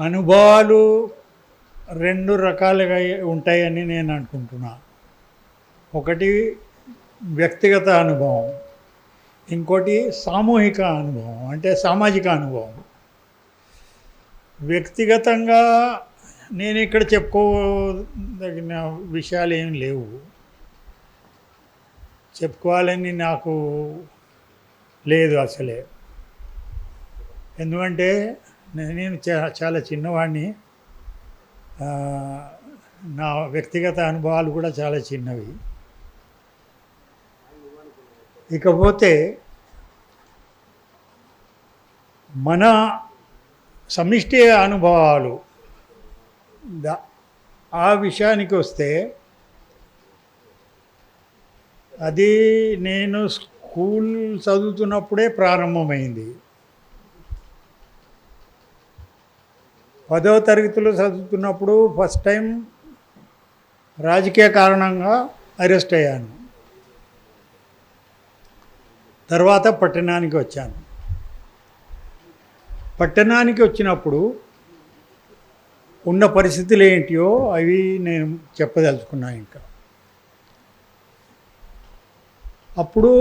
అనుభవాలు రెండు రకాలుగా ఉంటాయని నేను అనుకుంటున్నా. ఒకటి వ్యక్తిగత అనుభవం, ఇంకోటి సామూహిక అనుభవం, అంటే సామాజిక అనుభవం. వ్యక్తిగతంగా నేను ఇక్కడ చెప్పుకోదగిన విషయాలు ఏం లేవు, చెప్పుకోవాలని నాకు లేదు అసలే. ఎందుకంటే నేను చాలా చిన్నవాడిని, నా వ్యక్తిగత అనుభవాలు కూడా చాలా చిన్నవి. ఇకపోతే మన సమిష్టి అనుభవాలు ఆ విషయానికి వస్తే, అది నేను స్కూల్ చదువుతున్నప్పుడే ప్రారంభమైంది. 10వ తరగతిలో చదువుతున్నప్పుడు ఫస్ట్ టైం రాజకీయ కారణంగా అరెస్ట్ అయ్యాను. తర్వాత పట్టణానికి వచ్చాను. పట్టణానికి వచ్చినప్పుడు ఉన్న పరిస్థితులు ఏంటియో అవి నేను చెప్పదలుచుకున్నాను. ఇంకా అప్పుడు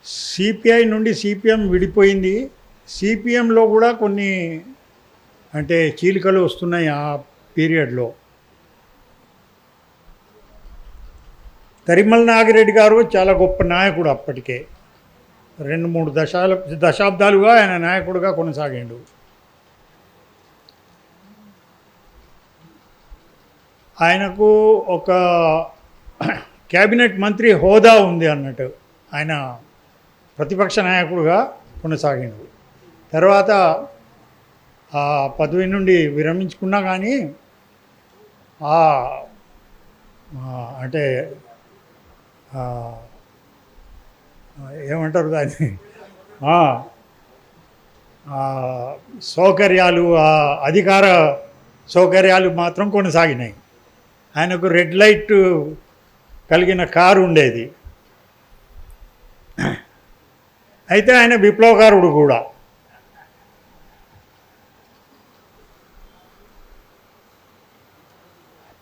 సిపిఐ నుండి సిపిఎం విడిపోయింది. సిపిఎంలో కూడా కొన్ని అంటే చీలికలు వస్తున్నాయి ఆ పీరియడ్లో. తరిమల నాగిరెడ్డి గారు చాలా గొప్ప నాయకుడు. అప్పటికే 2-3 దశాబ్దాలుగా ఆయన నాయకుడిగా కొనసాగిండు. ఆయనకు ఒక క్యాబినెట్ మంత్రి హోదా ఉంది అన్నట్టు. ఆయన ప్రతిపక్ష నాయకుడిగా కొనసాగిండు. తర్వాత ఆ పదవి నుండి విరమించుకున్నా కానీ అంటే ఏమంటారు దాన్ని, సౌకర్యాలు, అధికార సౌకర్యాలు మాత్రం కొనసాగినాయి. ఆయనకు రెడ్ లైట్ కలిగిన కారు ఉండేది. అయితే ఆయన విప్లవకారుడు కూడా.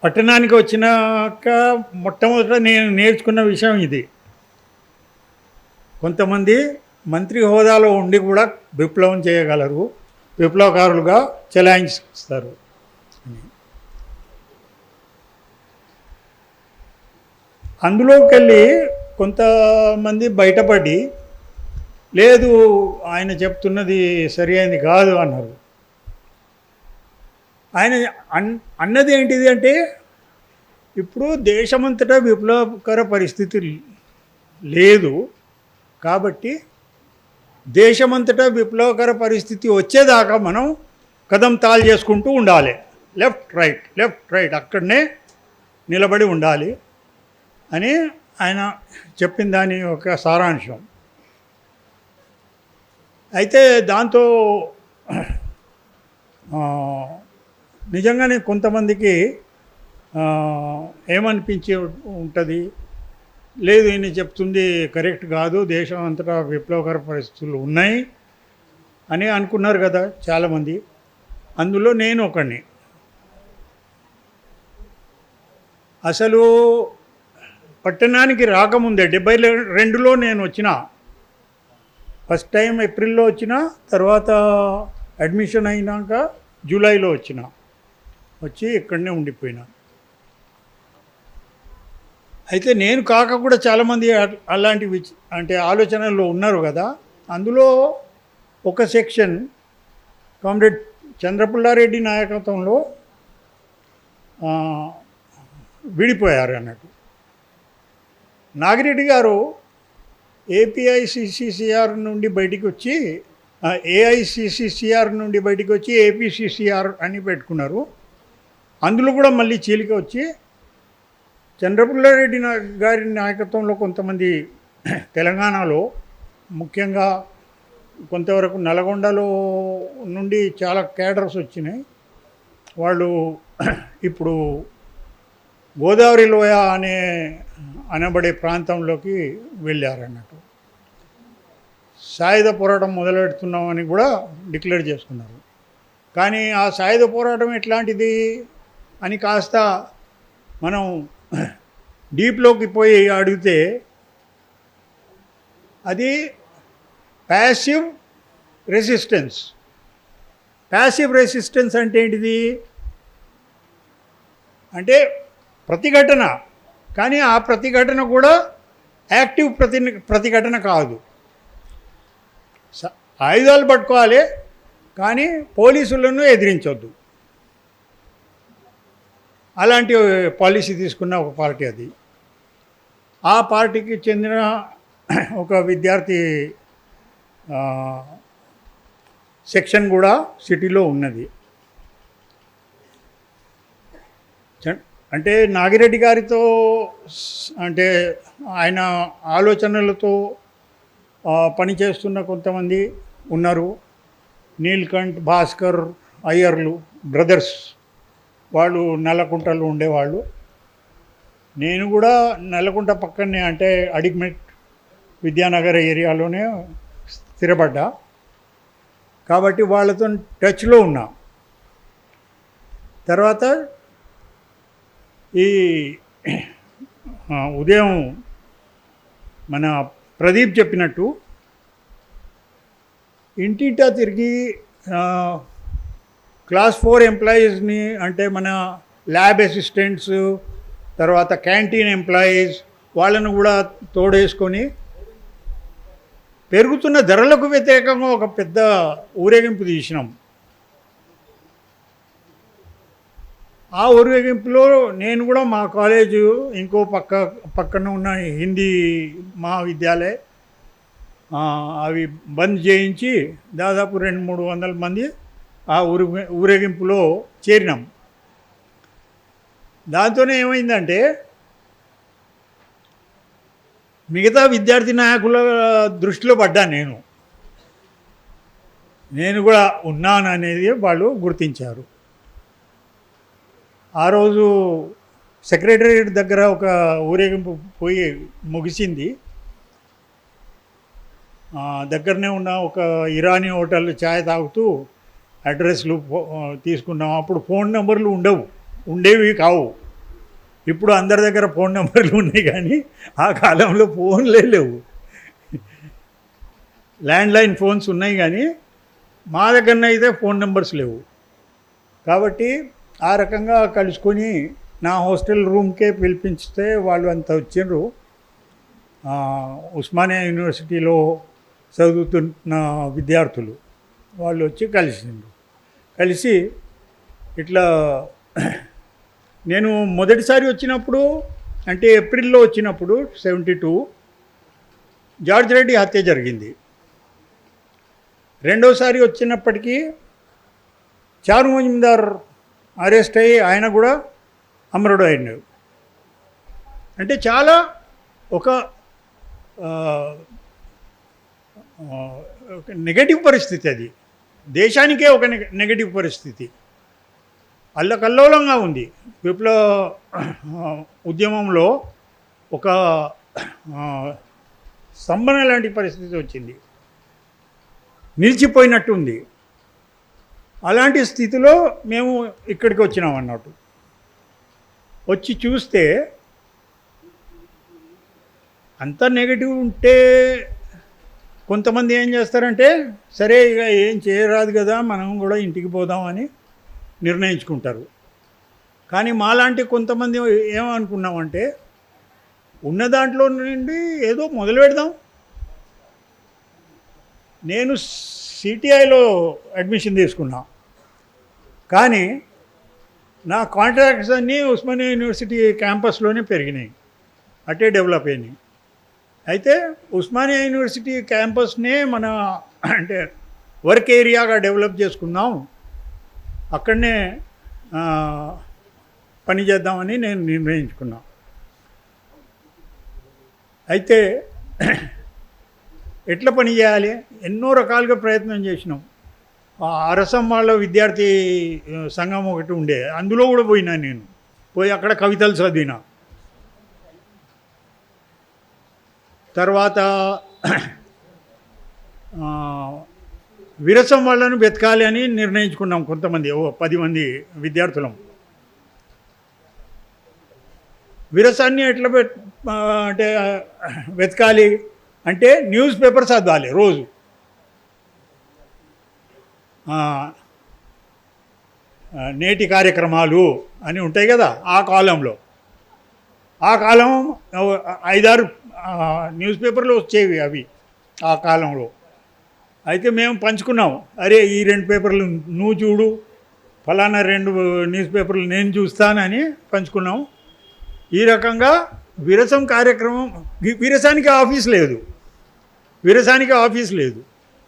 పట్టణానికి వచ్చినాక మొట్టమొదట నేను నేర్చుకున్న విషయం ఇది. కొంతమంది మంత్రి హోదాలో ఉండి కూడా విప్లవం చేయగలరు, విప్లవకారులుగా చెలాయిస్తారు. అందులోకి వెళ్ళి కొంతమంది బయటపడి లేదు ఆయన చెప్తున్నది సరి అయింది కాదు అన్నారు. ఆయన అన్నది ఏంటిది అంటే, ఇప్పుడు దేశమంతటా విప్లవకర పరిస్థితి లేదు కాబట్టి దేశమంతటా విప్లవకర పరిస్థితి వచ్చేదాకా మనం కదం తాళు చేసుకుంటూ ఉండాలి. లెఫ్ట్ రైట్ అక్కడనే నిలబడి ఉండాలి అని ఆయన చెప్పిన దాని ఒక సారాంశం. అయితే దాంతో నిజంగానే కొంతమందికి ఏమనిపించి ఉంటుంది, లేదు ఈయన చెప్తుంది కరెక్ట్ కాదు, దేశం అంతటా విప్లవకర పరిస్థితులు ఉన్నాయి అని అనుకున్నారు కదా చాలామంది. అందులో నేను ఒకడిని. అసలు పట్టణానికి రాకముందే 72లో నేను వచ్చిన. ఫస్ట్ టైం ఏప్రిల్లో వచ్చిన, తర్వాత అడ్మిషన్ అయినాక జూలైలో వచ్చి ఇక్కడనే ఉండిపోయినా. అయితే నేను కాక కూడా చాలామంది అలాంటివి అంటే ఆలోచనల్లో ఉన్నారు కదా. అందులో ఒక సెక్షన్ కామ్రేడ్ చంద్రపుల్లారెడ్డి నాయకత్వంలో విడిపోయారు అన్నట్టు. నాగిరెడ్డి గారు ఏపీఐసిసిసిఆర్ నుండి బయటికి వచ్చి ఏఐసిసిసిఆర్ నుండి బయటికి వచ్చి ఏపీసీసీఆర్ అని పెట్టుకున్నారు. అందులో కూడా మళ్ళీ చీలిక వచ్చి చంద్రపుల్లారెడ్డి గారి నాయకత్వంలో కొంతమంది తెలంగాణలో, ముఖ్యంగా కొంతవరకు నల్గొండలో నుండి చాలా క్యాడర్స్ వచ్చినాయి. వాళ్ళు ఇప్పుడు గోదావరి లోయ అనబడే ప్రాంతంలోకి వెళ్ళారన్నట్టు. సాయుధ పోరాటం మొదలెడుతున్నామని కూడా డిక్లేర్ చేసుకున్నారు. కానీ ఆ సాయుధ పోరాటం ఎట్లాంటిది అని కాస్త మనం డీప్లోకి పోయి అడిగితే అది ప్యాసివ్ రెసిస్టెన్స్. ప్యాసివ్ రెసిస్టెన్స్ అంటే ఏంటిది అంటే ప్రతిఘటన, కానీ ఆ ప్రతిఘటన కూడా యాక్టివ్ ప్రతిఘటన కాదు. ఆయుధాలు పట్టుకోవాలి కానీ పోలీసులను ఎదిరించొద్దు. అలాంటి పాలసీ తీసుకున్న ఒక పార్టీ అది. ఆ పార్టీకి చెందిన ఒక విద్యార్థి సెక్షన్ కూడా సిటీలో ఉన్నది. అంటే నాగిరెడ్డి గారితో అంటే ఆయన ఆలోచనలతో పనిచేస్తున్న కొంతమంది ఉన్నారు. నీల్కంఠ్, భాస్కర్, అయ్యర్లు బ్రదర్స్, వాళ్ళు నల్లకుంటలో ఉండేవాళ్ళు. నేను కూడా నల్లకుంట పక్కనే అంటే అడిగ్మెట్ విద్యానగర్ ఏరియాలోనే స్థిరపడ్డా కాబట్టి వాళ్ళతో టచ్లో ఉన్నా. తర్వాత ఈ ఉదయం మన ప్రదీప్ చెప్పినట్టు ఇంటింటా తిరిగి క్లాస్ 4 ఎంప్లాయీస్ని అంటే మన ల్యాబ్ అసిస్టెంట్స్, తర్వాత క్యాంటీన్ ఎంప్లాయీస్ వాళ్ళను కూడా తోడేసుకొని పెరుగుతున్న ధరలకు వ్యతిరేకంగా ఒక పెద్ద ఊరేగింపు తీసినాం. ఆ ఊరేగింపులో నేను కూడా మా కాలేజు ఇంకో పక్కన ఉన్న హిందీ మహావిద్యాలయ అవి బంద్ చేయించి దాదాపు 200-300 మంది ఆ ఊరేగింపులో చేరినాం. దాంతోనే ఏమైందంటే మిగతా విద్యార్థి నాయకుల దృష్టిలో పడ్డా. నేను కూడా ఉన్నాను అనేది వాళ్ళు గుర్తించారు. ఆ రోజు సెక్రటేరియట్ దగ్గర ఒక ఊరేగింపు పోయి ముగిసింది. దగ్గరనే ఉన్న ఒక ఇరానీ హోటల్ ఛాయ్ తాగుతూ అడ్రస్లు తీసుకున్నాం. అప్పుడు ఫోన్ నెంబర్లు ఉండేవి కావు. ఇప్పుడు అందరి దగ్గర ఫోన్ నెంబర్లు ఉన్నాయి, కానీ ఆ కాలంలో ఫోన్లే లేవు. ల్యాండ్లైన్ ఫోన్స్ ఉన్నాయి కానీ మా దగ్గరనైతే ఫోన్ నెంబర్స్ లేవు. కాబట్టి ఆ రకంగా కలుసుకొని నా హాస్టల్ రూమ్కే పిలిపించితే వాళ్ళు అంతా వచ్చిండ్రు. ఉస్మానియా యూనివర్సిటీలో చదువుతున్న విద్యార్థులు వాళ్ళు వచ్చి కలిసి ఇట్లా నేను మొదటిసారి వచ్చినప్పుడు అంటే ఏప్రిల్లో వచ్చినప్పుడు 72 జార్జ్ రెడ్డి హత్య జరిగింది. రెండోసారి వచ్చినప్పటికీ చారు మజుందార్ అరెస్ట్ అయ్యి ఆయన కూడా అమరుడు అయినాడు. అంటే చాలా ఒక నెగటివ్ పరిస్థితి, అది దేశానికే ఒక నెగటివ్ పరిస్థితి. అల్లకల్లోలంగా ఉంది. విప్లవ ఉద్యమంలో ఒక స్తంభన లాంటి పరిస్థితి వచ్చింది, నిలిచిపోయినట్టు ఉంది. అలాంటి స్థితిలో మేము ఇక్కడికి వచ్చినాం అన్నట్టు. వచ్చి చూస్తే అంత నెగటివ్ ఉంటే కొంతమంది ఏం చేస్తారంటే సరే ఇక ఏం చేయరాదు కదా మనం కూడా ఇంటికి పోదామని నిర్ణయించుకుంటారు. కానీ మాలాంటి కొంతమంది ఏమనుకున్నామంటే ఉన్న దాంట్లో నుండి ఏదో మొదలు పెడదాం. నేను సిటిఐలో అడ్మిషన్ తీసుకున్నా, కానీ నా కాంట్రాక్ట్స్ అన్నీ ఉస్మానియా యూనివర్సిటీ క్యాంపస్లోనే పెరిగినాయి, అట్టే డెవలప్ అయినాయి. అయితే ఉస్మానియా యూనివర్సిటీ క్యాంపస్నే మన అంటే వర్క్ ఏరియాగా డెవలప్ చేసుకుందాం, అక్కడనే పని చేద్దామని నేను నిర్ణయించుకున్నా. అయితే ఎట్లా పని చేయాలి, ఎన్నో రకాలుగా ప్రయత్నం చేసినాం. అరసం వాళ్ళ విద్యార్థి సంఘం ఒకటి ఉండే, అందులో కూడా పోయినా. నేను పోయి అక్కడ కవితలు చదివినా. తర్వాత విరసం వాళ్ళను వెతకాలి అని నిర్ణయించుకున్నాం కొంతమంది 10 మంది విద్యార్థులం. విరసాన్ని ఎట్లా అంటే వెతకాలి అంటే న్యూస్ పేపర్ చదవాలి రోజు. నేటి కార్యక్రమాలు అని ఉంటాయి కదా, ఆ కాలంలో ఆ కాలం 5-6 న్యూస్ పేపర్లు వచ్చేవి అవి ఆ కాలంలో. అయితే మేము పంచుకున్నాం, అరే ఈ 2 పేపర్లు నువ్వు చూడు, ఫలానా 2 న్యూస్ పేపర్లు నేను చూస్తానని పంచుకున్నాం. ఈ రకంగా విరసం కార్యక్రమం. విరసానికి ఆఫీస్ లేదు, విరసానికి ఆఫీస్ లేదు.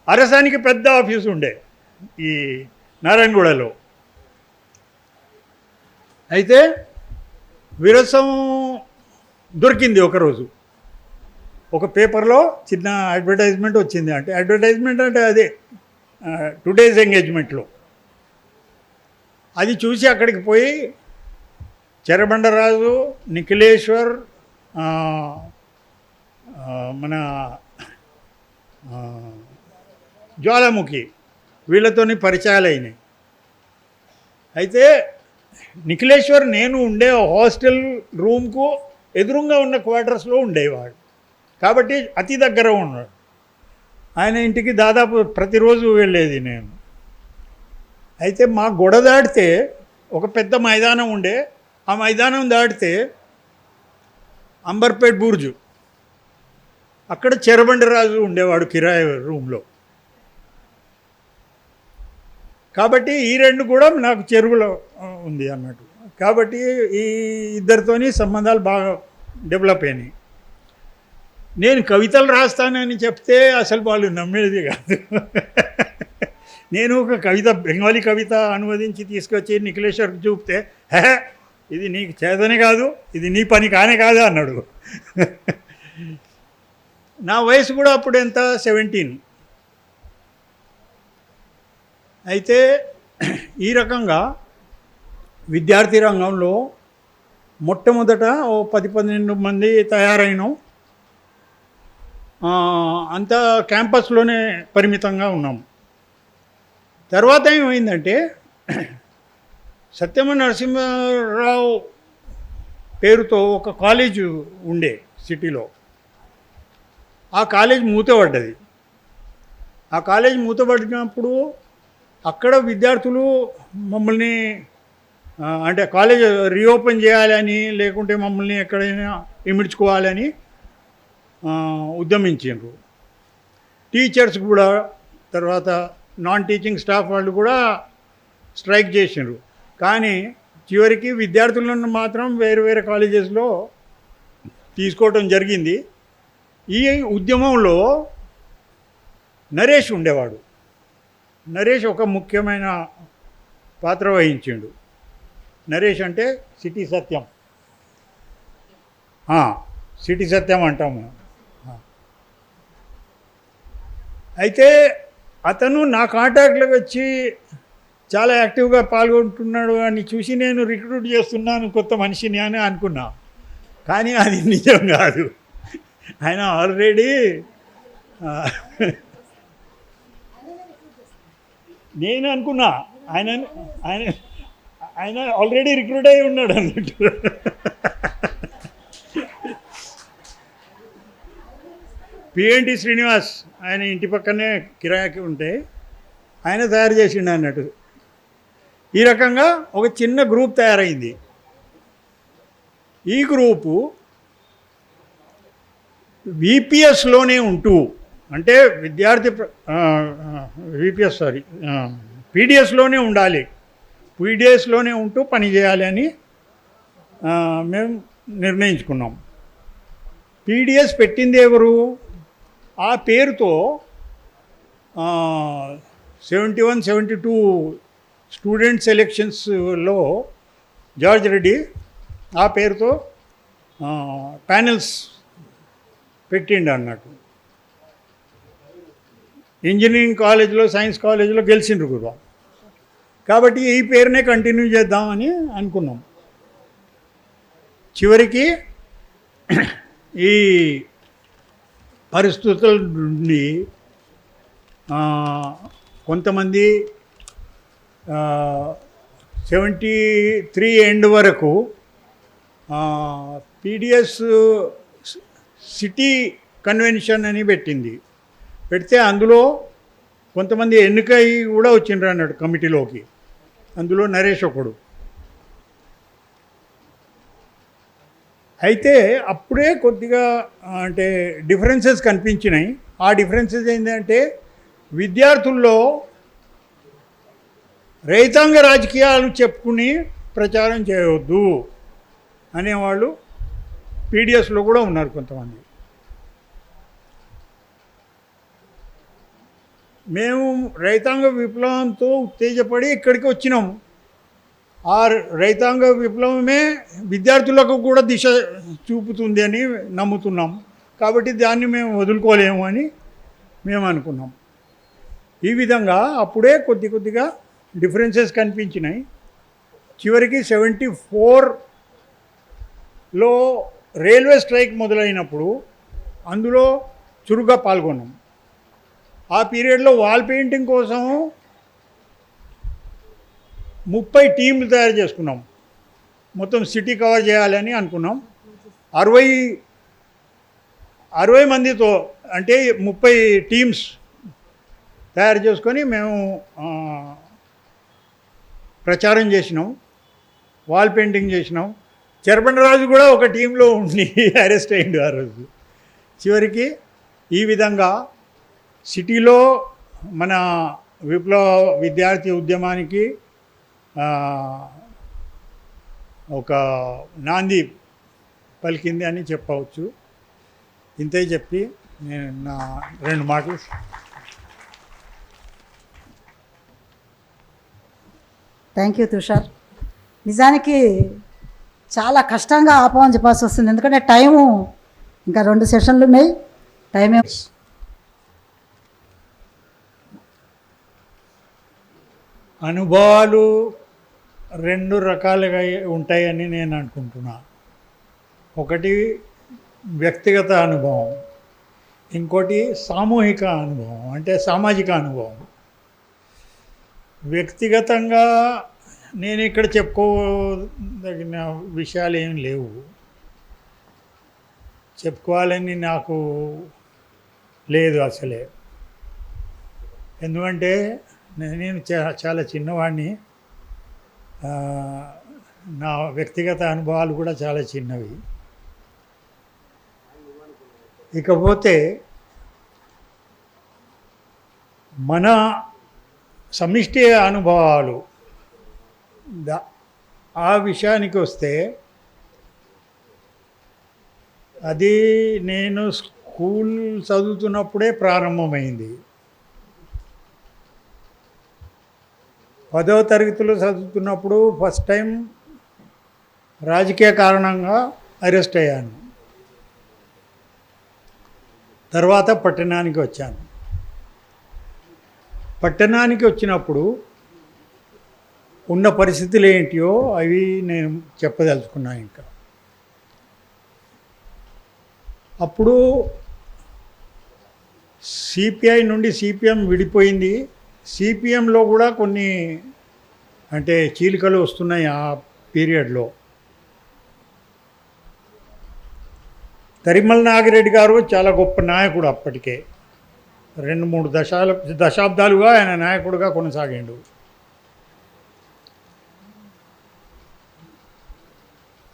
అరసానికి పెద్ద ఆఫీస్ ఉండే ఈ నారాయణగూడలో. అయితే విరసం దొరికింది ఒకరోజు, ఒక పేపర్లో చిన్న అడ్వర్టైజ్మెంట్ వచ్చింది. అంటే అడ్వర్టైజ్మెంట్ అంటే అదే టుడేస్ ఎంగేజ్మెంట్లో. అది చూసి అక్కడికి పోయి చెరబండరాజు, నిఖిలేశ్వర్, మన జ్వాలాముఖి వీళ్ళతోని పరిచయాలు అయినాయి. అయితే నిఖిలేశ్వర్ నేను ఉండే హాస్టల్ రూమ్కు ఎదురుగా ఉన్న క్వార్టర్స్లో ఉండేవాడు కాబట్టి అతి దగ్గర ఉన్నాడు. ఆయన ఇంటికి దాదాపు ప్రతిరోజు వెళ్ళేది నేను. అయితే మా గొడ దాటితే ఒక పెద్ద మైదానం ఉండే, ఆ మైదానం దాటితే అంబర్పేట్ బుర్జు, అక్కడ చెరబండరాజు ఉండేవాడు కిరాయి రూమ్లో. కాబట్టి ఈ 2 కూడా నాకు చెరువులో ఉంది అన్నట్టు. కాబట్టి ఈ ఇద్దరితోని సంబంధాలు బాగా డెవలప్ అయినాయి. నేను కవితలు రాస్తానని చెప్తే అసలు వాళ్ళు నమ్మేది కాదు. నేను ఒక కవిత, బెంగాలీ కవిత అనువదించి తీసుకొచ్చి నిఖిలేశ్వర్కి చూపితే, హే ఇది నీకు చేతనే కాదు, ఇది నీ పని కానే కాదు అన్నాడు. నా వయసు కూడా అప్పుడు ఎంత, 17. అయితే ఈ రకంగా విద్యార్థి రంగంలో మొట్టమొదట 10-12 మంది తయారైనాం. అంతా క్యాంపస్లోనే పరిమితంగా ఉన్నాం. తర్వాత ఏమైందంటే సత్యమ నరసింహారావు పేరుతో ఒక కాలేజ్ ఉండే సిటీలో. ఆ కాలేజ్ మూతపడ్డది. ఆ కాలేజ్ మూతపడినప్పుడు అక్కడ విద్యార్థులు మమ్మల్ని అంటే కాలేజ్ రీఓపెన్ చేయాలని, లేకుంటే మమ్మల్ని ఎక్కడైనా ఇమిడ్చుకోవాలని ఉద్యమించారు. టీచర్స్ కూడా, తర్వాత నాన్ టీచింగ్ స్టాఫ్ వాళ్ళు కూడా స్ట్రైక్ చేసిండ్రు. కానీ చివరికి విద్యార్థులను మాత్రం వేరు వేరే కాలేజెస్లో తీసుకోవటం జరిగింది. ఈ ఉద్యమంలో నరేష్ ఉండేవాడు. నరేష్ ఒక ముఖ్యమైన పాత్ర వహించిండు. నరేష్ అంటే సిటీ సత్యం, సిటీ సత్యం అంటాము. అయితే అతను నా కాంటాక్ట్లోకి వచ్చి చాలా యాక్టివ్గా పాల్గొంటున్నాడు అని చూసి నేను రిక్రూట్ చేస్తున్నాను కొత్త మనిషిని అని అనుకున్నా. కానీ అది నిజం కాదు. ఆయన ఆల్రెడీ నేను అనుకున్నా ఆయన ఆయన ఆయన ఆల్రెడీ రిక్రూట్ అయి ఉన్నాడు అన్నట్టు. పిఎన్టీ శ్రీనివాస్ ఆయన ఇంటి పక్కనే కిరాయికి ఉంటే ఆయన తయారు చేసిండు అన్నట్టు. ఈ రకంగా ఒక చిన్న గ్రూప్ తయారైంది. ఈ గ్రూపు విపిఎస్లోనే ఉంటూ, అంటే విద్యార్థి పీడిఎస్లోనే ఉండాలి, పీడిఎస్లోనే ఉంటూ పనిచేయాలి అని మేము నిర్ణయించుకున్నాం. పీడిఎస్ పెట్టింది ఎవరు? ఆ పేరుతో 71-72 స్టూడెంట్ సెలెక్షన్స్లో జార్జ్ రెడ్డి ఆ పేరుతో ప్యానెల్స్ పెట్టిండు అన్నట్టు. ఇంజనీరింగ్ కాలేజీలో, సైన్స్ కాలేజీలో గెలిచిండ్రు కూడా. కాబట్టి ఈ పేరునే కంటిన్యూ చేద్దామని అనుకున్నాం. చివరికి ఈ పరిస్థితుల నుండి కొంతమంది 73 ఎండ్ వరకు పీడిఎస్ సిటీ కన్వెన్షన్ అని పెట్టింది. పెడితే అందులో కొంతమంది ఎన్నికై కూడా వచ్చిండ్రు అన్నాడు కమిటీలోకి. అందులో నరేష్ ఒకడు. అయితే అప్పుడే కొద్దిగా అంటే డిఫరెన్సెస్ కనిపించినాయి. ఆ డిఫరెన్సెస్ ఏంటంటే విద్యార్థుల్లో రైతాంగ రాజకీయాలు చెప్పుకుని ప్రచారం చేయవద్దు అనేవాళ్ళు పీడిఎస్లో కూడా ఉన్నారు కొంతమంది. మేము రైతాంగ విప్లవంతో ఉత్తేజపడి ఇక్కడికి వచ్చినాము. ఆ రైతాంగ విప్లవమే విద్యార్థులకు కూడా దిశ చూపుతుంది అని నమ్ముతున్నాం. కాబట్టి దాన్ని మేము వదులుకోలేము అని మేము అనుకున్నాం. ఈ విధంగా అప్పుడే కొద్దిగా డిఫరెన్సెస్ కనిపించినాయి. చివరికి 74లో రైల్వే స్ట్రైక్ మొదలైనప్పుడు అందులో చురుగ్గా పాల్గొన్నాం. ఆ పీరియడ్లో వాల్ పెయింటింగ్ కోసం 30 టీంలు తయారు చేసుకున్నాం. మొత్తం సిటీ కవర్ చేయాలని అనుకున్నాం. 60 మందితో అంటే 30 టీమ్స్ తయారు చేసుకొని మేము ప్రచారం చేసినాం, వాల్ పెయింటింగ్ చేసినాం. చెరబండరాజు కూడా ఒక టీంలో ఉండి అరెస్ట్ అయ్యిండు ఆ రోజు. చివరికి ఈ విధంగా సిటీలో మన విప్లవ విద్యార్థి ఉద్యమానికి ఒక నాంది పలికింది అని చెప్పవచ్చు. ఇంతే చెప్పి నేను నా 2 మాటలు. Thank you Tushar. నిజానికి చాలా కష్టంగా ఆపమని చెప్పాల్సి వస్తుంది, ఎందుకంటే టైము ఇంకా 2 సెషన్లు ఉన్నాయి. టైమే అనుభవాలు 2 రకాలుగా ఉంటాయని నేను అనుకుంటున్నా. ఒకటి వ్యక్తిగత అనుభవం, ఇంకోటి సామూహిక అనుభవం అంటే సామాజిక అనుభవం. వ్యక్తిగతంగా నేను ఇక్కడ చెప్పుకోదగిన విషయాలు ఏం లేవు, చెప్పుకోవాలని నాకు లేదు అసలే. ఎందుకంటే నేను చాలా చిన్నవాడిని. నా వ్యక్తిగత అనుభవాలు కూడా చాలా చిన్నవి. ఇకపోతే మన సమిష్టి అనుభవాలు ఆ విషయానికి వస్తే, అది నేను స్కూల్ చదువుతున్నప్పుడే ప్రారంభమైంది. 10వ తరగతిలో చదువుతున్నప్పుడు ఫస్ట్ టైం రాజకీయ కారణంగా అరెస్ట్ అయ్యాను. తర్వాత పట్టణానికి వచ్చాను. పట్టణానికి వచ్చినప్పుడు ఉన్న పరిస్థితులు ఏంటియో అవి నేను చెప్పదలుచుకున్నాను. ఇంకా అప్పుడు సిపిఐ నుండి సిపిఎం విడిపోయింది. సిపిఎంలో కూడా కొన్ని అంటే చీలికలు వస్తున్నాయి ఆ పీరియడ్లో. తరిమల నాగిరెడ్డి గారు చాలా గొప్ప నాయకుడు. అప్పటికే 2-3 దశాబ్దాలుగా ఆయన నాయకుడిగా కొనసాగిండు.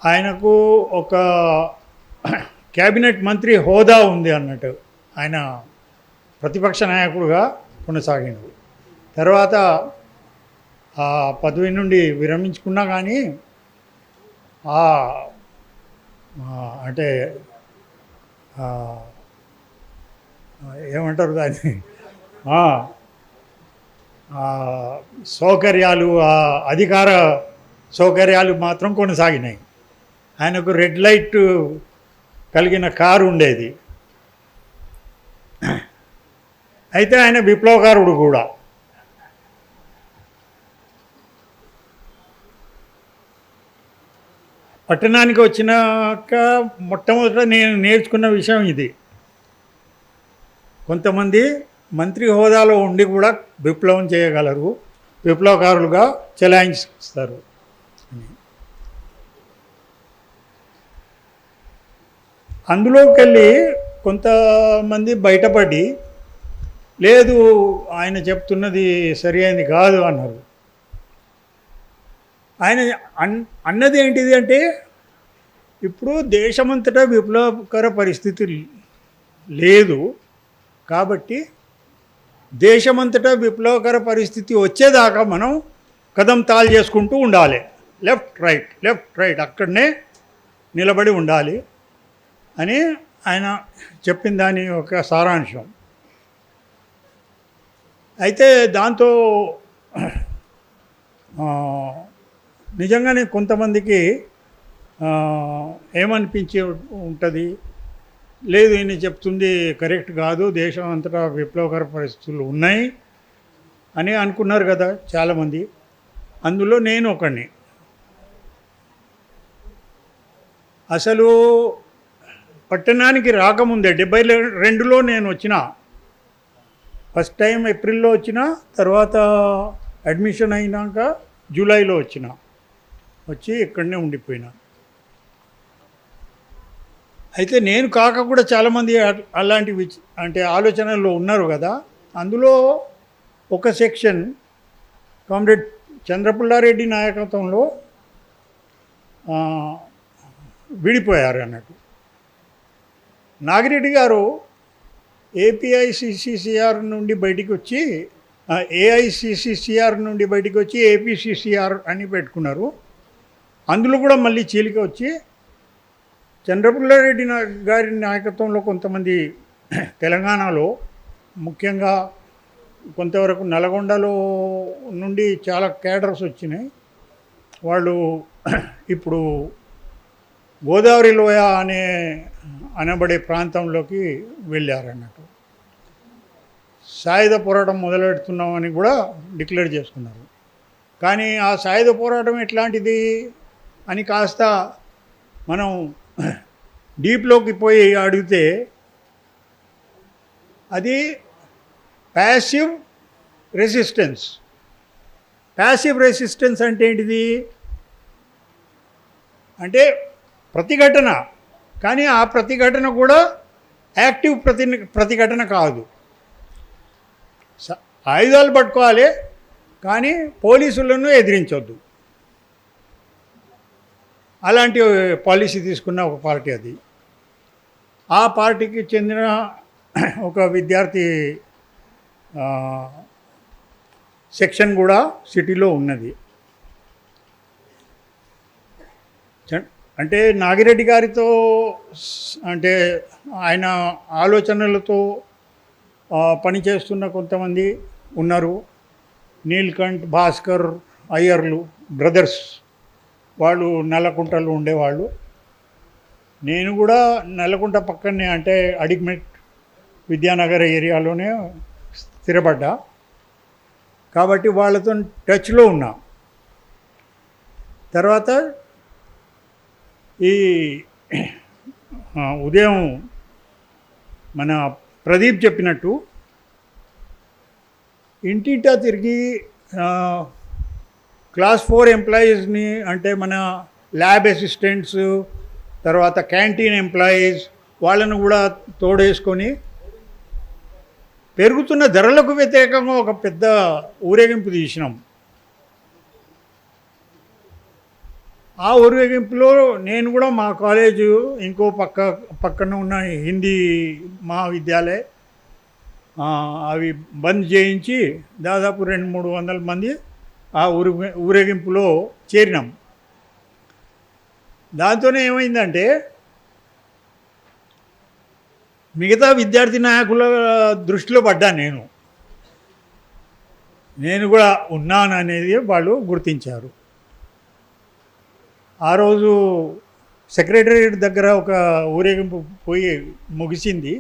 ఆయనకు ఒక క్యాబినెట్ మంత్రి హోదా ఉంది అన్నట్టు. ఆయన ప్రతిపక్ష నాయకుడుగా కొనసాగిండు. తర్వాత ఆ పదవి నుండి విరమించుకున్నా కానీ అంటే ఏమంటారు దాన్ని, సౌకర్యాలు, అధికార సౌకర్యాలు మాత్రం కొనసాగినాయి. ఆయనకు రెడ్ లైట్ కలిగిన కారు ఉండేది. అయితే ఆయన విప్లవకారుడు కూడా. పట్టణానికి వచ్చినాక మొట్టమొదట నేను నేర్చుకున్న విషయం ఇది. కొంతమంది మంత్రి హోదాలో ఉండి కూడా విప్లవం చేయగలరు, విప్లవకారులుగా చెలాయిస్తారు. అందులోకి వెళ్ళి కొంతమంది బయటపడి లేదు ఆయన చెప్తున్నది సరి అయింది కాదు అన్నారు. ఆయన అన్నది ఏంటిది అంటే, ఇప్పుడు దేశమంతటా విప్లవకర పరిస్థితి లేదు కాబట్టి దేశమంతటా విప్లవకర పరిస్థితి వచ్చేదాకా మనం కదం తాళు చేసుకుంటూ ఉండాలి, లెఫ్ట్ రైట్ అక్కడనే నిలబడి ఉండాలి అని ఆయన చెప్పిన దాని ఒక సారాంశం. అయితే దాంతో నిజంగానే కొంతమందికి ఏమనిపించి ఉంటుంది, లేదు ఈయన చెప్తుంది కరెక్ట్ కాదు, దేశం అంతటా విప్లవకర పరిస్థితులు ఉన్నాయి అని అనుకున్నారు కదా చాలామంది. అందులో నేను ఒకడిని. అసలు పట్టణానికి రాకముందే 72లో నేను వచ్చిన. ఫస్ట్ టైం ఏప్రిల్లో వచ్చిన, తర్వాత అడ్మిషన్ అయినాక జూలైలో వచ్చి ఇక్కడనే ఉండిపోయినా. అయితే నేను కాక కూడా చాలామంది అలాంటివి అంటే ఆలోచనల్లో ఉన్నారు కదా. అందులో ఒక సెక్షన్ కామ్రేడ్ చంద్రపుల్లారెడ్డి నాయకత్వంలో విడిపోయారు అన్నట్టు. నాగిరెడ్డి గారు ఏపీఐసిసిసిఆర్ నుండి బయటికి వచ్చి ఏఐసిసిసిఆర్ నుండి బయటికి వచ్చి ఏపీసీసీఆర్ అని పెట్టుకున్నారు. అందులో కూడా మళ్ళీ చీలిక వచ్చి చంద్రపుల్లారెడ్డి గారి నాయకత్వంలో కొంతమంది తెలంగాణలో, ముఖ్యంగా కొంతవరకు నల్గొండలో నుండి చాలా క్యాడర్స్ వచ్చినాయి. వాళ్ళు ఇప్పుడు గోదావరి లోయ అనబడే ప్రాంతంలోకి వెళ్ళారన్నట్టు. సాయుధ పోరాటం మొదలెడుతున్నామని కూడా డిక్లేర్ చేసుకున్నారు. కానీ ఆ సాయుధ పోరాటం ఎట్లాంటిది అని కాస్త మనం డీప్లోకి పోయి అడిగితే అది ప్యాసివ్ రెసిస్టెన్స్. ప్యాసివ్ రెసిస్టెన్స్ అంటే ఏంటిది అంటే ప్రతిఘటన, కానీ ఆ ప్రతిఘటన కూడా యాక్టివ్ ప్రతిఘటన కాదు. ఆయుధాలు పట్టుకోవాలి కానీ పోలీసులను ఎదిరించొద్దు. అలాంటి పాలసీ తీసుకున్న ఒక పార్టీ అది. ఆ పార్టీకి చెందిన ఒక విద్యార్థి సెక్షన్ కూడా సిటీలో ఉన్నది. అంటే నాగిరెడ్డి గారితో అంటే ఆయన ఆలోచనలతో పనిచేస్తున్న కొంతమంది ఉన్నారు. నీల్కంఠ్, భాస్కర్, అయ్యర్లు బ్రదర్స్, వాళ్ళు నల్లకుంటలో ఉండేవాళ్ళు. నేను కూడా నల్లకుంట పక్కనే అంటే అడిగ్మెట్ విద్యానగర్ ఏరియాలోనే స్థిరపడ్డా కాబట్టి వాళ్ళతో టచ్లో ఉన్నా. తర్వాత ఈ ఉదయం మన ప్రదీప్ చెప్పినట్టు ఇంటింటా తిరిగి క్లాస్ 4 ఎంప్లాయీస్ని అంటే మన ల్యాబ్ అసిస్టెంట్స్, తర్వాత క్యాంటీన్ ఎంప్లాయీస్ వాళ్ళను కూడా తోడేసుకొని పెరుగుతున్న ధరలకు వ్యతిరేకంగా ఒక పెద్ద ఊరేగింపు తీసినాం. ఆ ఊరేగింపులో నేను కూడా మా కాలేజు ఇంకో పక్కన ఉన్న హిందీ మహావిద్యాలయ అవి బంద్ చేయించి దాదాపు 200-300 మంది ఆ ఊరేగింపులో చేరినాం. దాంతోనే ఏమైందంటే మిగతా విద్యార్థి నాయకుల దృష్టిలో పడ్డాను. నేను కూడా ఉన్నాను అనేది వాళ్ళు గుర్తించారు. ఆ రోజు సెక్రటేరియట్ దగ్గర ఒక ఊరేగింపు పోయి ముగిసింది.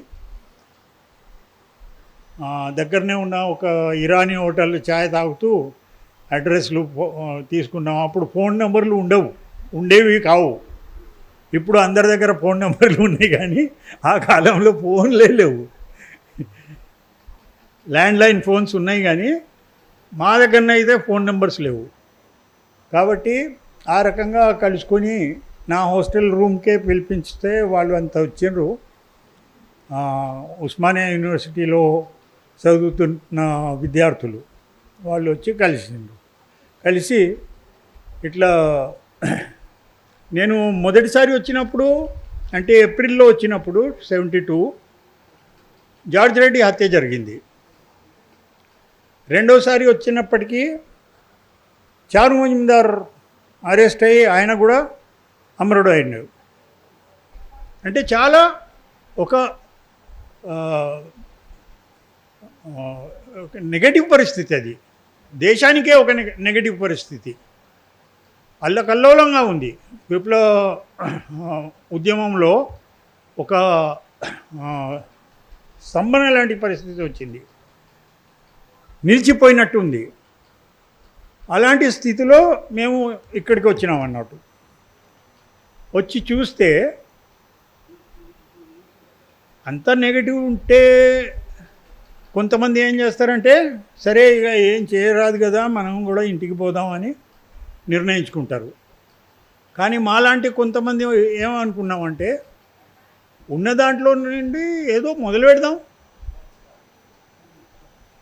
దగ్గరనే ఉన్న ఒక ఇరానీ హోటల్ ఛాయ్ తాగుతూ అడ్రస్లు తీసుకున్నాం. అప్పుడు ఫోన్ నెంబర్లు ఉండేవి కావు. ఇప్పుడు అందరి దగ్గర ఫోన్ నెంబర్లు ఉన్నాయి కానీ ఆ కాలంలో ఫోన్లే లేవు. ల్యాండ్లైన్ ఫోన్స్ ఉన్నాయి కానీ మా దగ్గరనైతే ఫోన్ నెంబర్స్ లేవు. కాబట్టి ఆ రకంగా కలుసుకొని నా హాస్టల్ రూమ్కే పిలిపించితే వాళ్ళు అంత వచ్చిండ్రు. ఉస్మానియా యూనివర్సిటీలో చదువుతున్న విద్యార్థులు వాళ్ళు వచ్చి కలిసి ఇట్లా నేను మొదటిసారి వచ్చినప్పుడు అంటే ఏప్రిల్లో వచ్చినప్పుడు 72 జార్జ్ రెడ్డి హత్య జరిగింది. రెండోసారి వచ్చినప్పటికీ చారు మజుందార్ అరెస్ట్ అయ్యి ఆయన కూడా అమరుడు అయినాడు. అంటే చాలా ఒక నెగటివ్ పరిస్థితి, అది దేశానికే ఒక నెగటివ్ పరిస్థితి. అల్లకల్లోలంగా ఉంది. విప్లవ ఉద్యమంలో ఒక స్తంభన లాంటి పరిస్థితి వచ్చింది, నిలిచిపోయినట్టు ఉంది. అలాంటి స్థితిలో మేము ఇక్కడికి వచ్చినాం అన్నట్టు. వచ్చి చూస్తే అంత నెగటివ్ ఉంటే కొంతమంది ఏం చేస్తారంటే సరే ఇక ఏం చేయరాదు కదా మనం కూడా ఇంటికి పోదామని నిర్ణయించుకుంటారు. కానీ మాలాంటి కొంతమంది ఏమనుకున్నామంటే ఉన్న దాంట్లో నుండి ఏదో మొదలు పెడదాం.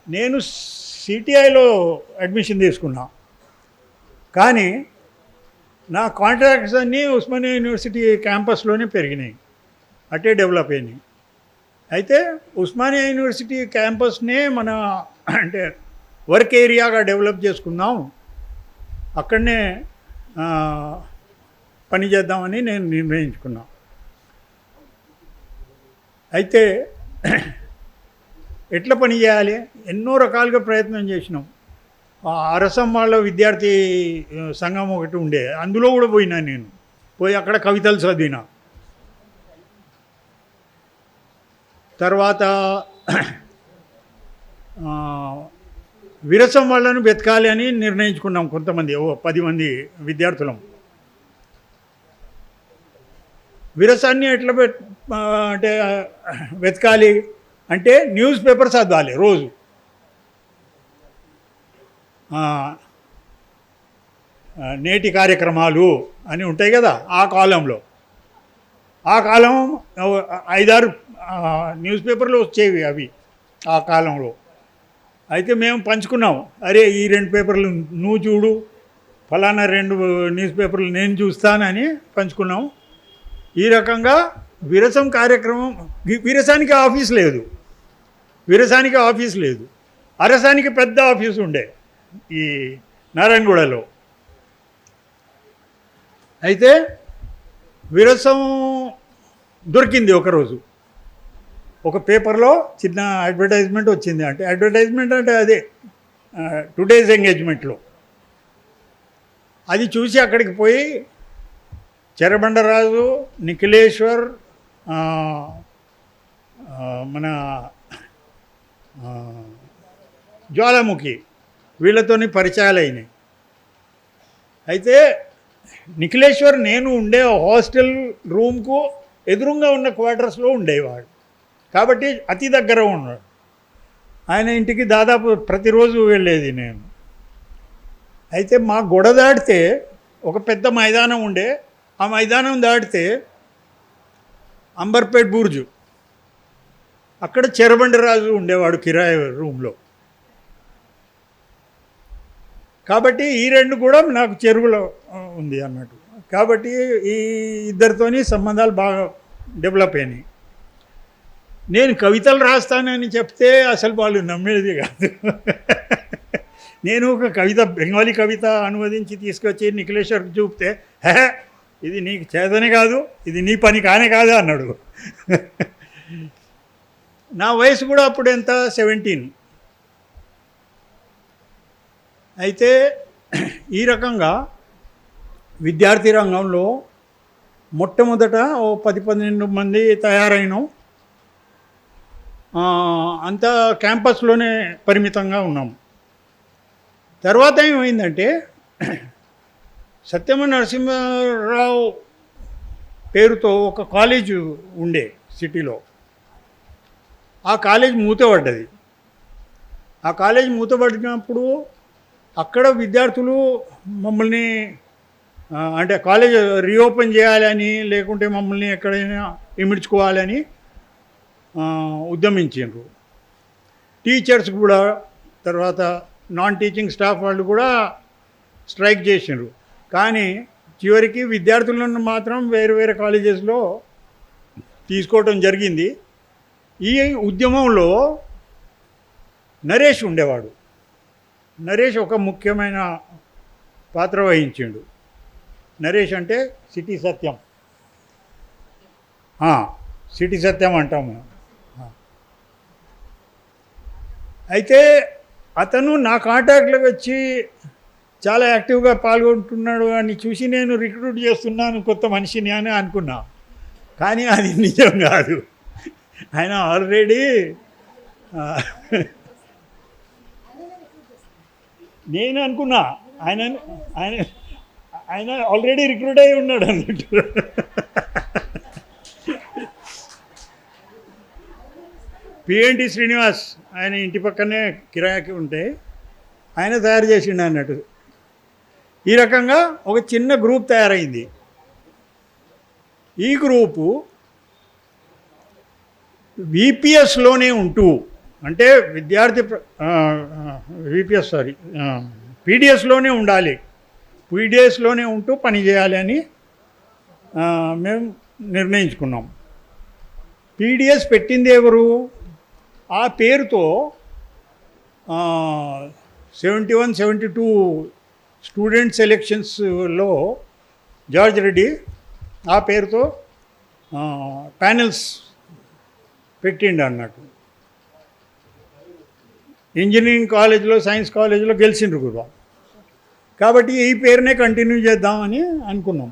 నేను సిటిఐలో అడ్మిషన్ తీసుకున్నా, కానీ నా కాంట్రాక్ట్స్ అన్నీ ఉస్మానియా యూనివర్సిటీ క్యాంపస్లోనే పెరిగినాయి, అటే డెవలప్ అయినాయి. అయితే ఉస్మానియా యూనివర్సిటీ క్యాంపస్నే మన అంటే వర్క్ ఏరియాగా డెవలప్ చేసుకుందాం, అక్కడనే పని చేద్దామని నేను నిర్ణయించుకున్నా. అయితే ఎట్లా పని చేయాలి, ఎన్నో రకాలుగా ప్రయత్నం చేసినాం. అరసం వాళ్ళ విద్యార్థి సంఘం ఒకటి ఉండే, అందులో కూడా పోయినా నేను. పోయి అక్కడ కవితలు చదివినా. తర్వాత విరసం వాళ్ళను వెతకాలి అని నిర్ణయించుకున్నాం కొంతమంది, 10 మంది విద్యార్థులం. విరసాన్ని ఎట్లా అంటే వెతకాలి అంటే న్యూస్ పేపర్ చదవాలి రోజు. నేటి కార్యక్రమాలు అని ఉంటాయి కదా, ఆ కాలంలో 5-6 న్యూస్ పేపర్లు వచ్చేవి అవి ఆ కాలంలో. అయితే మేము పంచుకున్నాం, అరే ఈ 2 పేపర్లు నువ్వు చూడు, ఫలానా 2 న్యూస్ పేపర్లు నేను చూస్తానని పంచుకున్నాం. ఈ రకంగా విరసం కార్యక్రమం. విరసానికి ఆఫీస్ లేదు, అరసానికి పెద్ద ఆఫీసు ఉండే ఈ నారాయణగూడలో. అయితే విరసం దొరికింది ఒకరోజు, ఒక పేపర్లో చిన్న అడ్వర్టైజ్మెంట్ వచ్చింది. అంటే అడ్వర్టైజ్మెంట్ అంటే అదే టుడేస్ ఎంగేజ్మెంట్లో. అది చూసి అక్కడికి పోయి చెరబండరాజు, నిఖిలేశ్వర్, మన జ్వాలాముఖి వీళ్ళతోని పరిచయాలు అయినాయి. అయితే నిఖిలేశ్వర్ నేను ఉండే హాస్టల్ రూమ్కు ఎదురుగా ఉన్న క్వార్టర్స్లో ఉండేవాడు, కాబట్టి అతి దగ్గర ఉన్నాడు. ఆయన ఇంటికి దాదాపు ప్రతిరోజు వెళ్ళేది నేను. అయితే మా గొడ దాటితే ఒక పెద్ద మైదానం ఉండే, ఆ మైదానం దాటితే అంబర్పేట్ బూర్జు, అక్కడ చెరబండరాజు ఉండేవాడు కిరాయి రూమ్లో. కాబట్టి ఈ 2 కూడా నాకు చెరువులో ఉంది అన్నట్టు. కాబట్టి ఈ ఇద్దరితోని సంబంధాలు బాగా డెవలప్ అయినాయి. నేను కవితలు రాస్తానని చెప్తే అసలు వాళ్ళు నమ్మేది కాదు. నేను ఒక కవిత, బెంగాలీ కవిత అనువదించి తీసుకొచ్చి నిఖిలేశ్వర్కి చూపితే, ఇది నీకు చేతనే కాదు, ఇది నీ పని కానే కాదు అన్నాడు. నా వయసు కూడా అప్పుడు ఎంత, 17. అయితే ఈ రకంగా విద్యార్థి రంగంలో మొట్టమొదట 10-12 మంది తయారైనాం. అంతా క్యాంపస్లోనే పరిమితంగా ఉన్నాం. తర్వాత ఏమైందంటే సత్యమ నరసింహారావు పేరుతో ఒక కాలేజ్ ఉండే సిటీలో, ఆ కాలేజ్ మూతపడ్డది. ఆ కాలేజ్ మూతపడినప్పుడు అక్కడ విద్యార్థులు మమ్మల్ని అంటే కాలేజ్ రీఓపెన్ చేయాలని లేకుంటే మమ్మల్ని ఎక్కడైనా ఇమిడ్చుకోవాలని ఉద్యమించారు. టీచర్స్ కూడా తర్వాత నాన్ టీచింగ్ స్టాఫ్ వాళ్ళు కూడా స్ట్రైక్ చేసినారు. కానీ చివరికి విద్యార్థులను మాత్రం వేరు వేరే కాలేజెస్లో తీసుకోవటం జరిగింది. ఈ ఉద్యమంలో నరేష్ ఉండేవాడు. నరేష్ ఒక ముఖ్యమైన పాత్ర వహించిండు. నరేష్ అంటే సిటీ సత్యం, సిటీ సత్యం అంటాం మనం. అయితే అతను నా కాంటాక్ట్లోకి వచ్చి చాలా యాక్టివ్గా పాల్గొంటున్నాడు అని చూసి నేను రిక్రూట్ చేస్తున్నాను కొత్త మనిషిని అని అనుకున్నా. కానీ అది నిజం కాదు. ఆయన ఆల్రెడీ నేను అనుకున్నా ఆయన ఆయన ఆయన ఆల్రెడీ రిక్రూట్ అయి ఉన్నాడు అన్నట్టు. పిఎన్టీ శ్రీనివాస్ ఆయన ఇంటి పక్కనే కిరాయికి ఉంటే ఆయన తయారు చేసిండు అన్నట్టు. ఈ రకంగా ఒక చిన్న గ్రూప్ తయారైంది. ఈ గ్రూపు విపిఎస్లోనే ఉంటూ అంటే పీడిఎస్లోనే ఉండాలి, పీడిఎస్లోనే ఉంటూ పని చేయాలి అని మేము నిర్ణయించుకున్నాం. పీడిఎస్ పెట్టింది ఎవరు? ఆ పేరుతో 71, 72 స్టూడెంట్ సెలెక్షన్స్లో జార్జ్ రెడ్డి ఆ పేరుతో ప్యానెల్స్ పెట్టిండు అన్నట్టు. ఇంజనీరింగ్ కాలేజీలో, సైన్స్ కాలేజీలో గెలిచిండ్రు కూడా. కాబట్టి ఈ పేరునే కంటిన్యూ చేద్దామని అనుకున్నాం.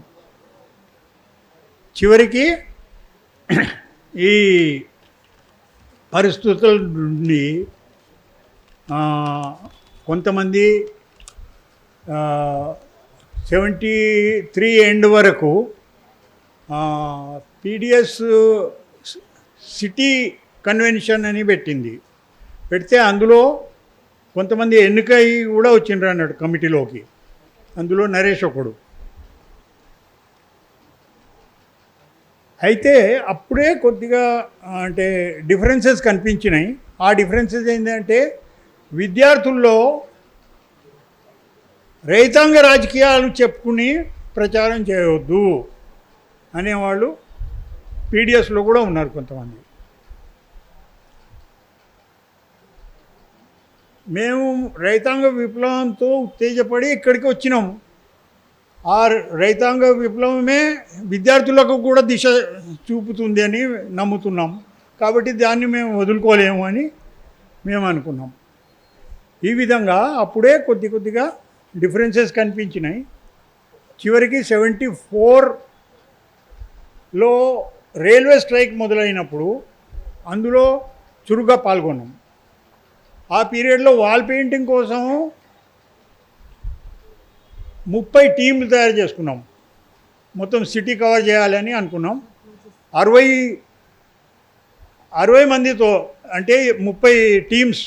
చివరికి ఈ పరిస్థితుల నుండి కొంతమంది 73 ఎండ్ వరకు పీడిఎస్ సిటీ కన్వెన్షన్ అని పెట్టింది. పెడితే అందులో కొంతమంది ఎన్నికై కూడా వచ్చిండ్రు అన్నాడు కమిటీలోకి. అందులో నరేష్ ఒకడు. అయితే అప్పుడే కొద్దిగా అంటే డిఫరెన్సెస్ కనిపించినాయి. ఆ డిఫరెన్సెస్ ఏంటంటే విద్యార్థుల్లో రైతాంగ రాజకీయాలు చెప్పుకుని ప్రచారం చేయవద్దు అనేవాళ్ళు పీడిఎస్లో కూడా ఉన్నారు కొంతమంది. మేము రైతాంగ విప్లవంతో ఉత్తేజపడి ఇక్కడికి వచ్చినాము. ఆ రైతాంగ విప్లవమే విద్యార్థులకు కూడా దిశ చూపుతుంది అని నమ్ముతున్నాం. కాబట్టి దాన్ని మేము వదులుకోలేము అని మేము అనుకున్నాం. ఈ విధంగా అప్పుడే కొద్దిగా డిఫరెన్సెస్ కనిపించినాయి. చివరికి 74లో రైల్వే స్ట్రైక్ మొదలైనప్పుడు అందులో చురుగ్గా పాల్గొన్నాం. ఆ పీరియడ్లో వాల్ పెయింటింగ్ కోసం 30 టీంలు తయారు చేసుకున్నాం. మొత్తం సిటీ కవర్ చేయాలని అనుకున్నాం. 60 మందితో అంటే 30 టీమ్స్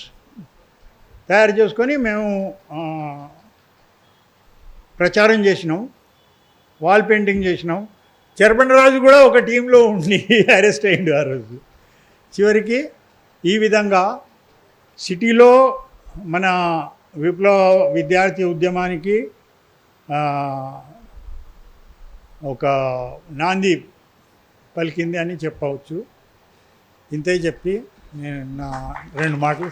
తయారు చేసుకొని మేము ప్రచారం చేసినాం, వాల్ పెయింటింగ్ చేసినాం. చెరబండరాజు కూడా ఒక టీంలో ఉండి అరెస్ట్ అయ్యిండు ఆ రోజు. చివరికి ఈ విధంగా సిటీలో మన విప్లవ విద్యార్థి ఉద్యమానికి ఒక నాంది పలికింది అని చెప్పవచ్చు. ఇంతే చెప్పి నేను నా 2 మాటలు